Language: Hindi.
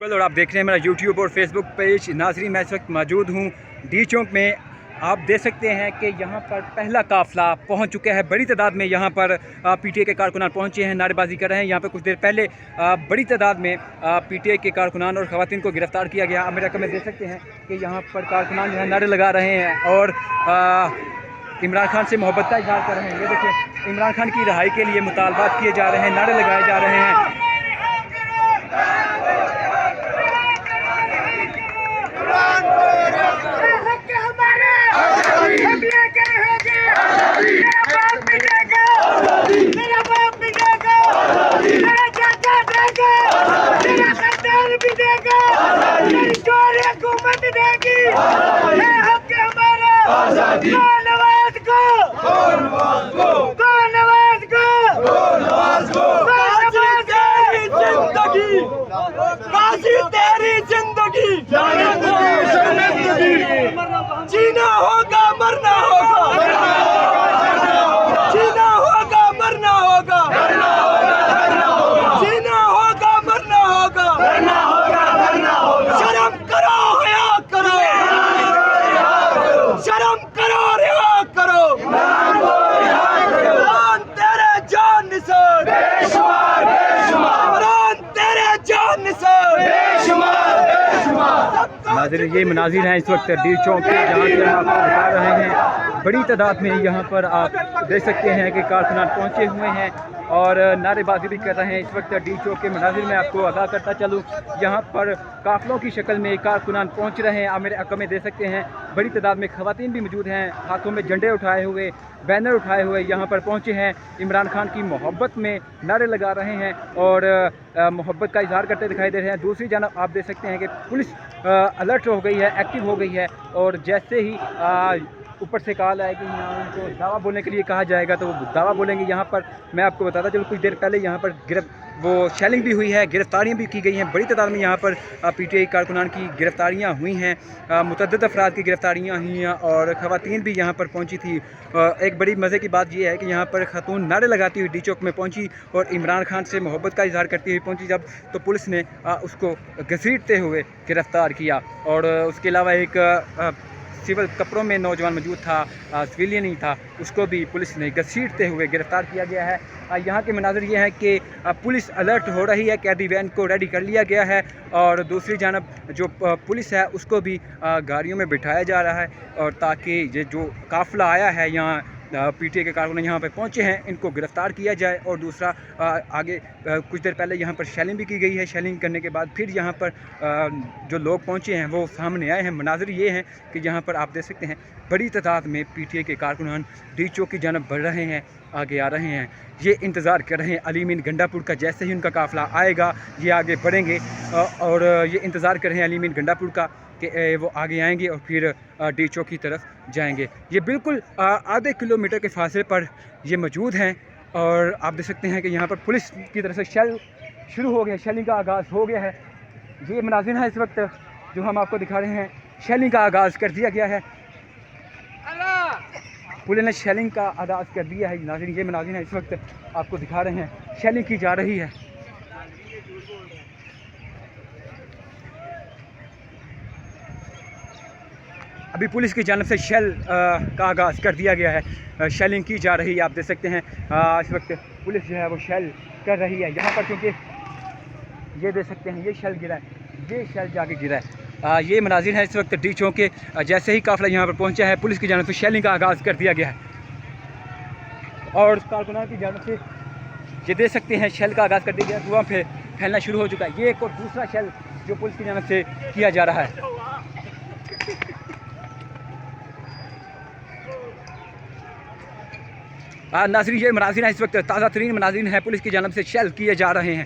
और आप देख रहे हैं मेरा यूट्यूब और फेसबुक पेज। नाजरीन, मैं इस वक्त मौजूद हूँ डी चौक में। आप देख सकते हैं कि यहाँ पर पहला काफ़िला पहुँच चुका है। बड़ी तादाद में यहाँ पर पीटीआई के कारकुनान पहुँचे हैं, नारेबाजी कर रहे हैं। यहाँ पर कुछ देर पहले बड़ी तादाद में पीटीआई के कारकुनान और ख़वातीन को गिरफ़्तार किया गया। अमेरिका में देख सकते हैं कि यहाँ पर कारकुनान जो है नारे लगा रहे हैं और इमरान खान से मोहब्बत का इजहार कर रहे हैं। ये देखिए, इमरान खान की रिहाई के लिए मुतालबात किए जा रहे हैं, नारे लगाए जा रहे हैं। तेरी जिंदगी जीना होगा मरना होगा, जीना होगा मरना होगा, जीना होगा मरना होगा। शर्म करो, हया करो, शर्म करो, रिया करो। कुरान तेरे जान निसार, कुरान तेरे जान निसार। नाज़रीन, ये मनाजिर हैं इस वक्त डी चौक के, जहाँ से हम आपको दिखा रहे हैं। बड़ी तादाद में यहाँ पर आप देख सकते हैं कि कारकुनान पहुँचे हुए हैं और नारेबाजी भी कर रहे हैं। इस वक्त डी चौक के मनाजिर में आपको आगाह करता चलूँ, यहाँ पर काफ़िलों की शक्ल में कारकुनान पहुँच रहे हैं। आमिर अक्का में देख सकते हैं बड़ी तादाद में ख़वातीन भी मौजूद हैं, हाथों में झंडे उठाए हुए, बैनर उठाए हुए यहाँ पर पहुँचे हैं। इमरान खान की मोहब्बत में नारे लगा रहे हैं और मोहब्बत का इजहार करते दिखाई दे रहे हैं। दूसरी जानब आप देख सकते हैं कि पुलिस अलर्ट हो गई है, एक्टिव हो गई है और जैसे ही ऊपर से कॉल आएगी, यहाँ उनको दावा बोलने के लिए कहा जाएगा तो वो दावा बोलेंगे। यहाँ पर मैं आपको बताता चलूँ, कुछ देर पहले यहाँ पर वो शेलिंग भी हुई है, गिरफ्तारियाँ भी की गई हैं। बड़ी तादाद में यहाँ पर पीटीआई कारकुनान की गिरफ्तारियाँ हुई हैं, मुतअद्दिद अफराद की गिरफ्तारियाँ हुई हैं और ख़वातीन भी यहाँ पर पहुँची थी। एक बड़ी मज़े की बात यह है कि यहाँ पर खातून नारे लगाती हुई डी चौक में पहुँची और इमरान खान से मोहब्बत का इजहार करती हुई पहुँची, जब तो पुलिस ने उसको घसीटते हुए गिरफ़्तार किया। और उसके अलावा एक सिविल कपड़ों में नौजवान मौजूद था, सिविलियन ही था, उसको भी पुलिस ने घसीटते हुए गिरफ़्तार किया गया है। यहाँ के मनाज़र ये हैं कि पुलिस अलर्ट हो रही है, कैदी वैन को रेडी कर लिया गया है और दूसरी जानब जो पुलिस है उसको भी गाड़ियों में बिठाया जा रहा है और ताकि ये जो काफ़िला आया है यहाँ पीटीआई के कारकुन यहाँ पर पहुँचे हैं, इनको गिरफ़्तार किया जाए। और दूसरा आगे कुछ देर पहले यहाँ पर शेलिंग भी की गई है। शेलिंग करने के बाद फिर यहाँ पर जो लोग पहुँचे हैं वो सामने आए हैं। मनाज़र ये हैं कि यहाँ पर आप देख सकते हैं बड़ी तादाद में पीटीआई के कारकुनान डी चौक की जानब बढ़ रहे हैं, आगे आ रहे हैं। ये इंतज़ार कर रहे हैं अली मीन गंडापुर का, जैसे ही उनका काफ़िला आएगा ये आगे बढ़ेंगे और ये इंतज़ार कर रहे हैं अली मीन गंडापुर का कि वो आगे आएंगे और फिर डी चौक की तरफ जाएंगे। ये बिल्कुल आधे किलोमीटर के फासले पर ये मौजूद हैं और आप देख सकते हैं कि यहाँ पर पुलिस की तरफ से शेल शुरू हो गया, शेलिंग का आगाज़ हो गया है। ये मनाज़िर है इस वक्त जो हम आपको दिखा रहे हैं, शेलिंग का आगाज़ कर दिया गया है, पुलिस ने शेलिंग का आगाज़ कर दिया है। नाज़रीन, ये मनाज़िर है इस वक्त आपको दिखा रहे हैं, शेलिंग की जा रही है। अभी पुलिस की जानब से शेल का आगाज़ कर दिया गया है, शेलिंग की जा रही है। आप देख सकते हैं इस वक्त पुलिस जो है वो शेल कर रही है यहाँ पर, क्योंकि ये देख सकते हैं ये शेल गिरा है, ये शेल जाके गिरा है। ये मनाज़िर है इस वक्त डी चौक के, जैसे ही काफ़िला यहाँ पर पहुँचा है पुलिस की जानब से शेलिंग का आगाज़ कर दिया गया है और कारकुनान की जानब से ये देख सकते हैं शेल का आगाज़ कर दिया गया, धुआं फिर फैलना शुरू हो चुका है। ये एक और दूसरा शेल जो पुलिस की जानब से किया जा रहा है। नाज़रीन, ये मनाज़िर हैं इस वक्त ताज़ा तरीन मनाज़िर हैं, पुलिस की जानब से शेल किए जा रहे हैं।